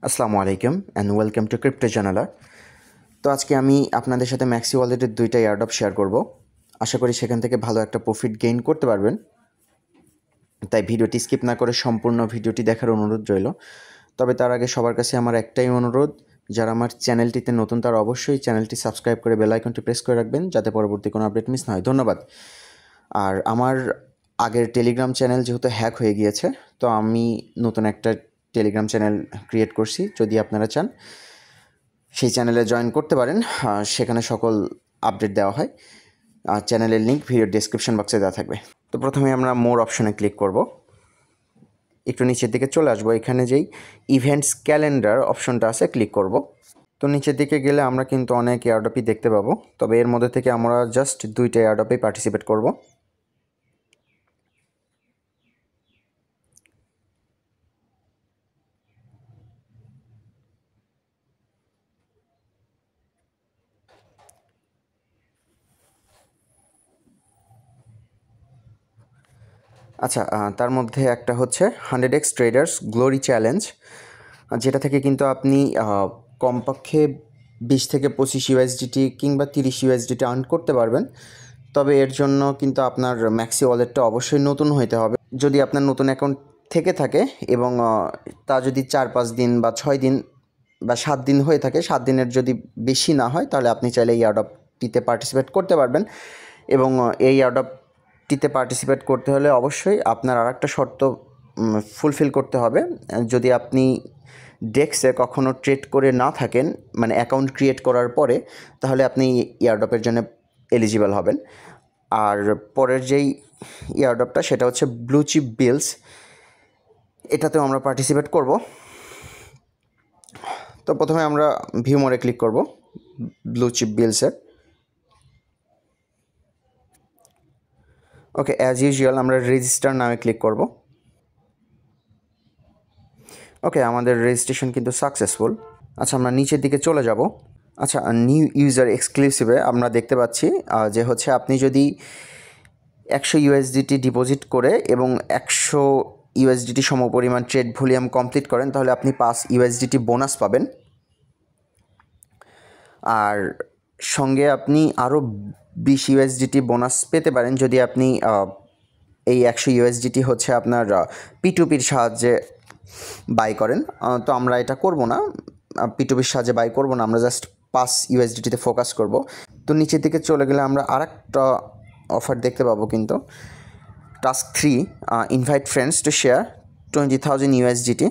আসসালামু আলাইকুম and welcome to crypto জানালা। তো আজকে আমি আপনাদের সাথে ম্যাক্সি ওয়ালেটের দুইটা এয়ারড্রপ শেয়ার করব। আশা করি সেখান থেকে ভালো একটা প্রফিট গেইন করতে পারবেন। তাই ভিডিওটি স্কিপ না করে সম্পূর্ণ ভিডিওটি দেখার অনুরোধ রইল। তবে তার আগে সবার কাছে আমার একটাই অনুরোধ, যারা আমার চ্যানেলটিতে নতুন তারা অবশ্যই চ্যানেলটি সাবস্ক্রাইব করে বেল আইকনটি প্রেস করে রাখবেন, যাতে পরবর্তী কোনো আপডেট মিস না হয়। ধন্যবাদ। আর আমার আগের টেলিগ্রাম চ্যানেল যেহেতু হ্যাক হয়ে গিয়েছে, তো আমি নতুন একটা টেলিগ্রাম চ্যানেল ক্রিয়েট করছি। যদি আপনারা চান সেই চ্যানেলে জয়েন করতে পারেন, সেখানে সকল আপডেট দেওয়া হয়। চ্যানেলের লিঙ্ক ভিডিও ডেসক্রিপশন বক্সে দেওয়া থাকবে। তো প্রথমে আমরা মোর অপশনে ক্লিক করব, একটু নিচের দিকে চলে আসবো। এখানে যেই ইভেন্টস ক্যালেন্ডার অপশনটা আছে ক্লিক করব। তো নিচের দিকে গেলে আমরা কিন্তু অনেক এয়ারড্রপই দেখতে পাবো, তবে এর মধ্যে থেকে আমরা জাস্ট দুইটা এয়ারড্রপেই পার্টিসিপেট করব। আচ্ছা, তার মধ্যে একটা হচ্ছে 100x ট্রেডার্স গ্লোরি চ্যালেঞ্জ, যেটা থেকে কিন্তু আপনি কমপক্ষে 20 থেকে 25 ইউএসডিটি কিংবা 30 ইউএসডিটি আর্ন করতে পারবেন। তবে এর জন্য কিন্তু আপনার ম্যাক্সি ওয়ালেটটা অবশ্যই নতুন হইতে হবে। যদি আপনার নতুন অ্যাকাউন্ট থেকে থাকে এবং তা যদি 4-5 দিন বা 6 দিন বা 7 দিন হয়ে থাকে, 7 দিনের যদি বেশি না হয়, তাহলে আপনি চাইলে এই এয়ারড্রপটিতে পার্টিসিপেট করতে পারবেন। এবং এই এয়ারড্রপটিতে পার্টিসিপেট করতে হলে অবশ্যই আপনার আরেকটা শর্ত ফুলফিল করতে হবে। যদি আপনি ডেক্সে কখনো ট্রেড করে না থাকেন, মানে অ্যাকাউন্ট ক্রিয়েট করার পরে, তাহলে আপনি এয়ারড্রপের জন্য এলিজিবল হবেন। আর পরের যেই এয়ারড্রপটা সেটা হচ্ছে ব্লু চিপ বিলস, এটাতেও আমরা পার্টিসিপেট করব। তো প্রথমে আমরা ভিউ মোরে ক্লিক করব ব্লু চিপ বিলসের। ওকে, অ্যাজ ইউজুয়াল আমরা রেজিস্টার নামে ক্লিক করব। ওকে, আমাদের রেজিস্ট্রেশন কিন্তু সাকসেসফুল। আচ্ছা, আমরা নিচের দিকে চলে যাব। আচ্ছা, নিউ ইউজার এক্সক্লুসিভে আমরা দেখতে পাচ্ছি যে হচ্ছে আপনি যদি 100 ইউএসডিটি ডিপোজিট করে এবং 100 ইউএসডিটি সমপরিমাণ ট্রেড ভলিউম কমপ্লিট করেন, তাহলে আপনি 5 ইউএসডিটি বোনাস পাবেন। আর সঙ্গে আপনি আরও 20 ইউএসডিটি বোনাস পেতে পারেন যদি আপনি এই 100 ইউএসডিটি হচ্ছে আপনার P2Pর সাহায্যে বাই করেন। তো আমরা এটা করব না, P2Pর সাহায্যে বাই করব না, আমরা জাস্ট 5 ইউএসডিটিতে ফোকাস করব। তো নিচের দিকে চলে গেলে আমরা আরেকটা অফার দেখতে পাবো কিন্তু, task 3, invite friends to share 20,000 USDT.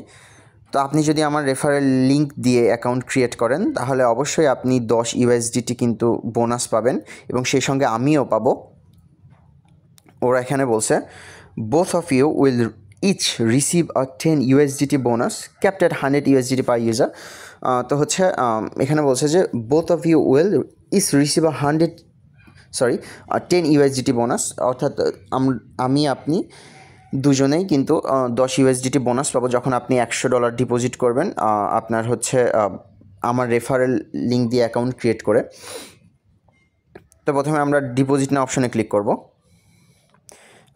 তো আপনি যদি আমার রেফারেল লিঙ্ক দিয়ে অ্যাকাউন্ট ক্রিয়েট করেন, তাহলে অবশ্যই আপনি 10 ইউএসডিটি কিন্তু বোনাস পাবেন, এবং সেই সঙ্গে আমিও পাবো। ওরা এখানে বলছে both of you will each receive a 10 USDT bonus capped at 100 USDT per user. তো হচ্ছে এখানে বলছে যে both of you will each receive a 10 USDT bonus, অর্থাৎ আমি আপনি দুজনেই কিন্তু 10 ইউএসডিটি বোনাস পাবো যখন আপনি $100 ডিপোজিট করবেন আপনার হচ্ছে আমার রেফারেল লিঙ্ক দিয়ে অ্যাকাউন্ট ক্রিয়েট করে। তো প্রথমে আমরা ডিপোজিট না অপশনে ক্লিক করব।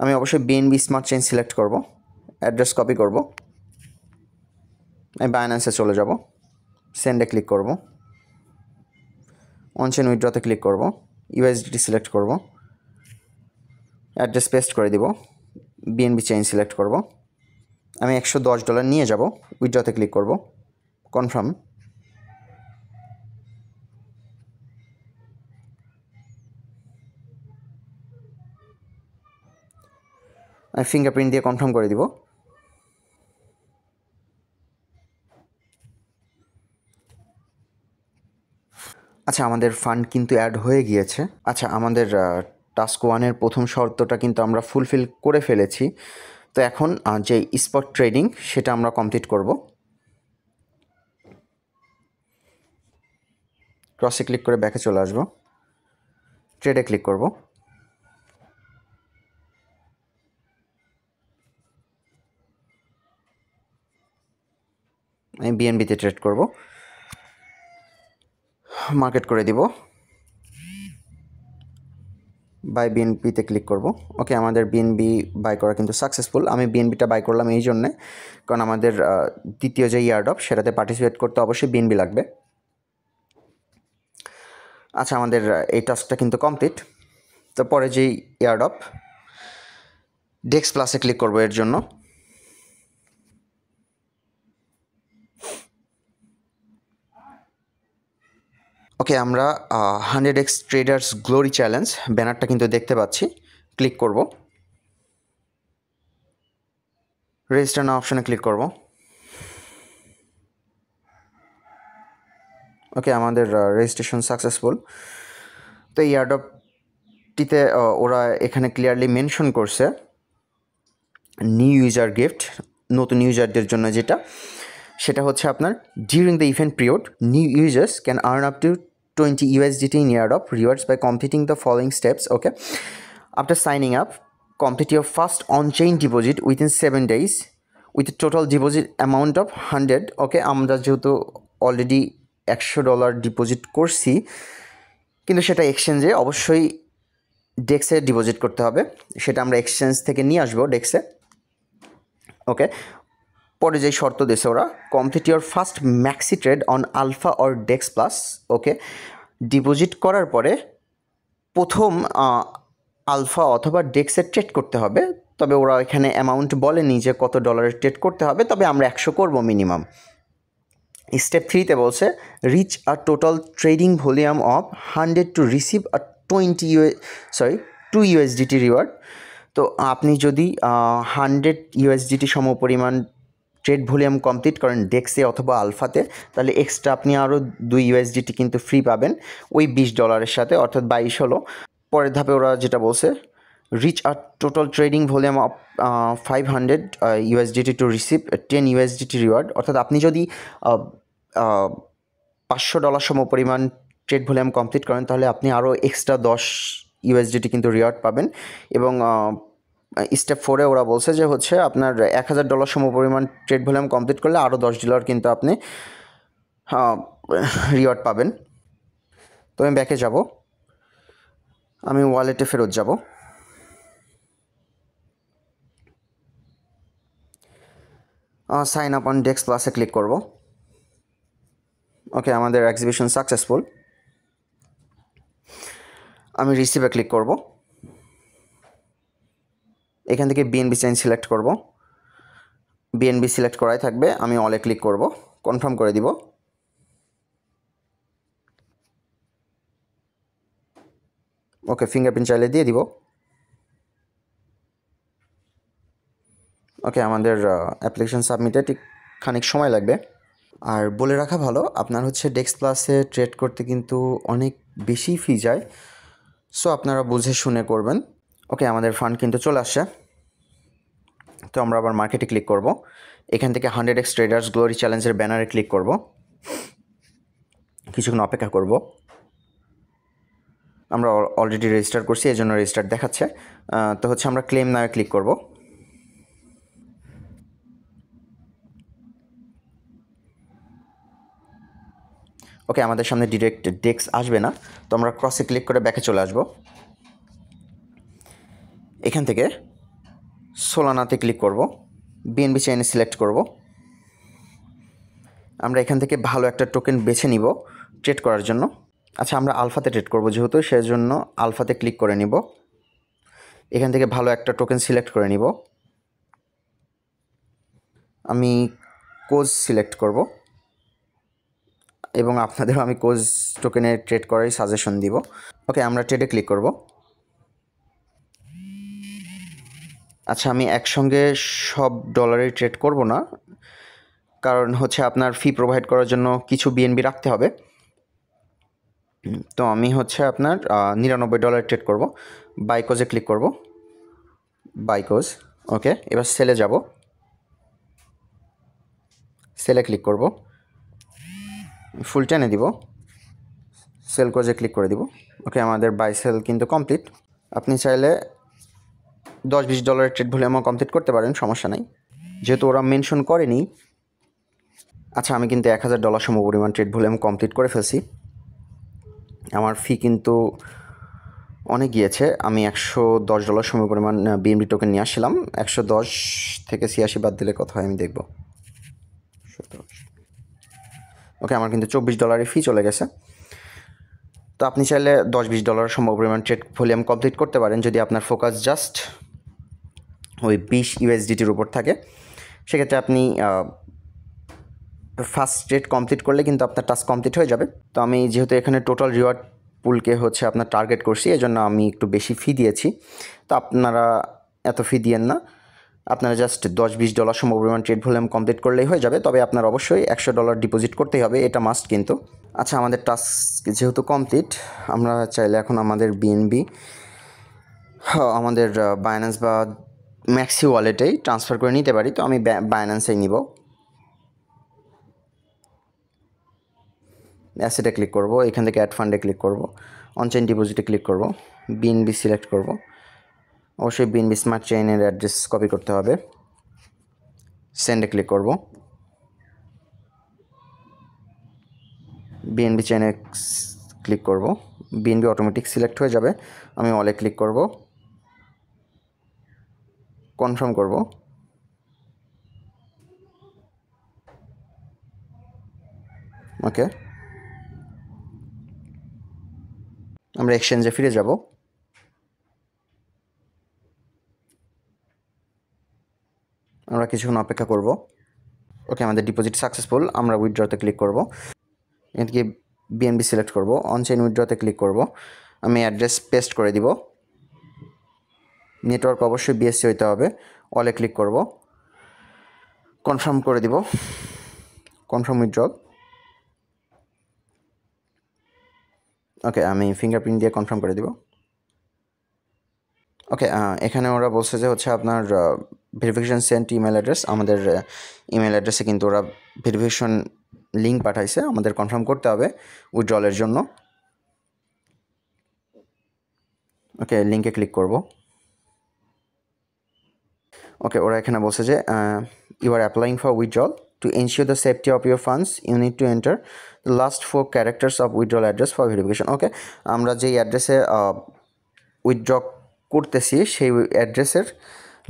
আমি অবশ্যই বিএনবি স্মার্ট চেইন সিলেক্ট করব, অ্যাড্রেস কপি করব, আমি বাইন্যান্সে চলে যাব, সেন্ডে ক্লিক করব, অন চেইন উইথড্রতে ক্লিক করব, ইউএসডিটি সিলেক্ট করব, অ্যাড্রেস পেস্ট করে দিব, বিএনবি চেইন সিলেক্ট করব, আমি $110 নিয়ে যাব, উইথড্রতে ক্লিক করব, কনফার্ম। আমি ফিঙ্গারপ্রিন্ট দিয়ে কনফার্ম করে দিব। আচ্ছা, আমাদের ফান্ড কিন্তু অ্যাড হয়ে গিয়েছে। আচ্ছা, আমাদের টাস্ক 1-এর প্রথম শর্তটা কিন্তু আমরা ফুলফিল করে ফেলেছি। তো এখন যে স্পট ট্রেডিং সেটা আমরা কমপ্লিট করব। ক্রসে ক্লিক করে ব্যাকে চলে আসব, ট্রেডে ক্লিক করব। আমি বিএনবিতে ট্রেড করব, মার্কেট করে দিব বাই বিএনপিতে ক্লিক করব। ওকে, আমাদের বিএনবি বাই করা কিন্তু সাকসেসফুল। আমি বিএনবিটা বাই করলাম এই জন্যে, কারণ আমাদের দ্বিতীয় যে ইয়ারড্রপ সেটাতে পার্টিসিপেট করতে অবশ্যই বিএনবি লাগবে। আচ্ছা, আমাদের এই টাস্কটা কিন্তু কমপ্লিট। তো পরে যেই ইয়ারড্রপ ডেক্স প্লাসে ক্লিক করব এর জন্য। ওকে, আমরা 100x ট্রেডার্স গ্লোরি চ্যালেঞ্জ ব্যানারটা কিন্তু দেখতে পাচ্ছি। ক্লিক করব, রেজিস্টার নাও অপশানে ক্লিক করব। ওকে, আমাদের রেজিস্ট্রেশন সাকসেসফুল। তো এই ইয়ারড্রপটিতে ওরা এখানে ক্লিয়ারলি মেনশন করছে নিউ ইউজার গিফট, নতুন ইউজারদের জন্য যেটা, সেটা হচ্ছে আপনার during the event period new users can earn up to 20 USDT in airdrop rewards by completing the following steps. Okay, after signing up, complete your first on-chain deposit within 7 days with a total deposit amount of 100. ওকে, আমরা যেহেতু already $100 deposit করছি, কিন্তু সেটা এক্সচেঞ্জে অবশ্যই ডেক্সে deposit করতে হবে, সেটা আমরা এক্সচেঞ্জ থেকে নিয়ে আসবো ডেক্সে। ওকে, পরে যেই শর্ত দিয়েছে ওরা, complete your first maxi trade on alpha or dex plus. Okay, deposit করার পরে প্রথম আলফা অথবা ডেক্সে ট্রেড করতে হবে। তবে ওরা এখানে অ্যামাউন্ট বলেনি যে কত ডলারের ট্রেড করতে হবে, তবে আমরা 100 করবো মিনিমাম। স্টেপ 3তে বলছে reach a total trading volume of 100 to receive a 2 USDT reward. তো আপনি যদি 100 USDT সম পরিমাণ ট্রেড ভলিউম কমপ্লিট করেন ডেক্সে অথবা আলফাতে, তাহলে এক্সট্রা আপনি আরও 2 USDT কিন্তু ফ্রি পাবেন ওই $20 সাথে, অর্থাৎ 22 হলো। পরের ধাপে ওরা যেটা বলছে reach a total trading volume of 500 USDT to receive 10 USDT reward. অর্থাৎ আপনি যদি $500 সম পরিমাণ ট্রেড ভলিউম কমপ্লিট করেন, তাহলে আপনি আরও এক্সট্রা 10 USDT কিন্তু রিওয়ার্ড পাবেন। এবং স্টেপ 4-এ ওরা বলছে যে হচ্ছে আপনার $1000 সম পরিমাণ ট্রেড ভলিউম কমপ্লিট করলে আরও $10 কিন্তু আপনি রিওয়ার্ড পাবেন। তো আমি ব্যাকে যাব, আমি ওয়ালেটে ফেরত যাব। সাইন আপ অন ডেক্স প্লাসে ক্লিক করব। ওকে, আমাদের এক্সিবিশন সাকসেসফুল। আমি রিসিভে ক্লিক করব, এখান থেকে বিএনবি চেইন সিলেক্ট করব। বিএনবি সিলেক্ট করাই থাকবে, আমি অলে ক্লিক করব, কনফার্ম করে দিব। ওকে, ফিঙ্গারপ্রিন্ট চাইলে দিয়ে দিব। ওকে, আমাদের অ্যাপ্লিকেশন সাবমিটে ঠিক খানিক সময় লাগবে। আর বলে রাখা ভালো, আপনার হচ্ছে ডেক্স প্লাসে ট্রেড করতে কিন্তু অনেক বেশি ফি যায়, সো আপনারা বুঝে শুনে করবেন। ওকে, আমাদের ফান্ড কিন্তু চলে আসছে। তো আমরা আবার মার্কেটে ক্লিক করব, এখান থেকে 100x ট্রেডার্স গ্লোরি চ্যালেঞ্জের ব্যানারে ক্লিক করব, কিছুক্ষণ অপেক্ষা করব। আমরা অলরেডি রেজিস্টার করছি, এই জন্য রেজিস্টার দেখাচ্ছে। তো হচ্ছে আমরা ক্লেম নাও ক্লিক করব। ওকে, আমাদের সামনে ডিরেক্ট ডেক্স আসবে না, তো আমরা ক্রসে ক্লিক করে ব্যাকে চলে আসব। এখান থেকে সোলানাতে ক্লিক করব, বিএনবি চেইনে সিলেক্ট করব। আমরা এখান থেকে ভালো একটা টোকেন বেছে নিব ট্রেড করার জন্য। আচ্ছা, আমরা আলফাতে ট্রেড করব যেহেতু, সেজন্য আলফাতে ক্লিক করে নিব। এখান থেকে ভালো একটা টোকেন সিলেক্ট করে নিব। আমি কোজ সিলেক্ট করব এবং আপনাদেরও আমি কোজ টোকেনে ট্রেড করার সাজেশন দিব। ওকে, আমরা ট্রেডে ক্লিক করব। আচ্ছা, আমি একসঙ্গে সব ডলারে ট্রেড করব না, কারণ হচ্ছে আপনার ফি প্রোভাইড করার জন্য কিছু বিএনবি রাখতে হবে। তো আমি হচ্ছে আপনার $99 ট্রেড করব। বাইকোজে ক্লিক করব, বাইকোজ। ওকে, এবার সেলে যাব, সেলে ক্লিক করব, ফুল টেনে দিব, সেল কোজে ক্লিক করে দিব। ওকে, আমাদের বাই সেল কিন্তু কমপ্লিট। আপনি চাইলে $10-20 ট্রেড ভলিউমও কমপ্লিট করতে পারেন, সমস্যা নাই, যেহেতু ওরা মেনশন করেনি। আচ্ছা, আমি কিন্তু $1000 সম পরিমাণ ট্রেড ভলিউম কমপ্লিট করে ফেলছি। আমার ফি কিন্তু অনেক গিয়েছে। আমি $110 সমপরিমাণ বিএনবি টোকেন নিয়ে আসছিলাম। 110 থেকে 86 বাদ দিলে কত হয় আমি দেখব। ওকে, আমার কিন্তু $24 ফি চলে গেছে। তো আপনি চাইলে $10-20 সমপরিমাণ ট্রেড ভলিউম কমপ্লিট করতে পারেন যদি আপনার ফোকাস জাস্ট ওই 20 ইউএসডিটির উপর থাকে। সেক্ষেত্রে আপনি ফার্স্ট ট্রেড কমপ্লিট করলে কিন্তু আপনার টাস্ক কমপ্লিট হয়ে যাবে। তো আমি যেহেতু এখানে টোটাল রিওয়ার্ড পুলকে হচ্ছে আপনার টার্গেট করছি, এজন্য আমি একটু বেশি ফি দিয়েছি। তো আপনারা এত ফি দিয়েন না, আপনারা জাস্ট $10-20 সমপরিমাণ ট্রেড ভলিউম কমপ্লিট করলেই হয়ে যাবে। তবে আপনার অবশ্যই $100 ডিপোজিট করতেই হবে, এটা মাস্ট কিন্তু। আচ্ছা, আমাদের টাস্ক যেহেতু কমপ্লিট, আমরা চাইলে এখন আমাদের বিএনবি আমাদের বাইন্যান্স বা ম্যাক্সি ওয়ালেটেই ট্রান্সফার করে নিতে পারি। তো আমি বাইন্যান্সেই নিব। অ্যাসেটে ক্লিক করব, এখান থেকে অ্যাড ফান্ডে ক্লিক করব, অনচেইন ডিপোজিটে ক্লিক করব, বিএনবি সিলেক্ট করব। অবশ্যই বিএনবি স্মার্ট চেইনের অ্যাড্রেস কপি করতে হবে। সেন্ডে ক্লিক করব, বিএনবি চেইনে ক্লিক করব, বিএনবি অটোমেটিক সিলেক্ট হয়ে যাবে। আমি অলে ক্লিক করব, কনফার্ম করব। ওকে, আমরা এক্সচেঞ্জে ফিরে যাব। আমরা কিছুক্ষণ অপেক্ষা করব। ওকে, আমাদের ডিপোজিট সাকসেসফুল। আমরা উইথড্রতে ক্লিক করব, এখান থেকে বিএনবি সিলেক্ট করব, অনচেইন উইথড্রতে ক্লিক করব। আমি অ্যাড্রেস পেস্ট করে দিব। নেটওয়ার্ক অবশ্যই বিএসসি হইতে হবে। অলে ক্লিক করব, কনফার্ম করে দিব, কনফার্ম উইথড্রল। ওকে, আমি ফিঙ্গারপ্রিন্ট দিয়ে কনফার্ম করে দিব। ওকে, এখানে ওরা বলছে যে হচ্ছে আপনার ভেরিফিকেশন সেন্ট ইমেল অ্যাড্রেস। আমাদের ইমেল অ্যাড্রেসে কিন্তু ওরা ভেরিফিকেশন লিঙ্ক পাঠাইছে, আমাদের কনফার্ম করতে হবে উইথড্রলের জন্য। ওকে, লিঙ্কে ক্লিক করব। ওকে, ওরা এখানে বলছে যে you are applying for withdrawal to ensure the safety of your funds you need to enter the last 4 characters of withdrawal address for verification. Okay, আমরা যেই অ্যাড্রেসে উইথড্র করতেছি সেই অ্যাড্রেসের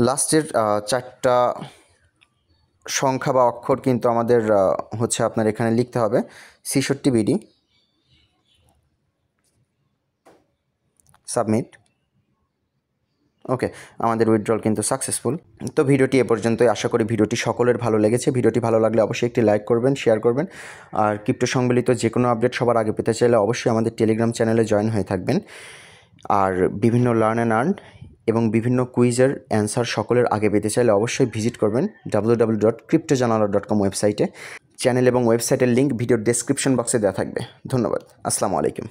লাস্টের 4টা সংখ্যা বা অক্ষর কিন্তু আমাদের হচ্ছে আপনার এখানে লিখতে হবে 66 বিডি। সাবমিট। ওকে, আমাদের উইথড্রল কিন্তু সাকসেসফুল। তো ভিডিওটি এ পর্যন্তই। আশা করি ভিডিওটি সকলের ভালো লেগেছে। ভিডিওটি ভালো লাগলে অবশ্যই একটি লাইক করবেন, শেয়ার করবেন। আর ক্রিপ্টো সংবলিত যে কোনো আপডেট সবার আগে পেতে চাইলে অবশ্যই আমাদের টেলিগ্রাম চ্যানেলে জয়েন হয়ে থাকবেন। আর বিভিন্ন লার্ন অ্যান্ড আর্ন এবং বিভিন্ন কুইজের অ্যান্সার সকলের আগে পেতে চাইলে অবশ্যই ভিজিট করবেন www.cryptojanala.com ওয়েবসাইটে। চ্যানেল এবং ওয়েবসাইটের লিঙ্ক ভিডিওর ডেসক্রিপশন বক্সে দেওয়া থাকবে। ধন্যবাদ। আসসালামু আলাইকুম।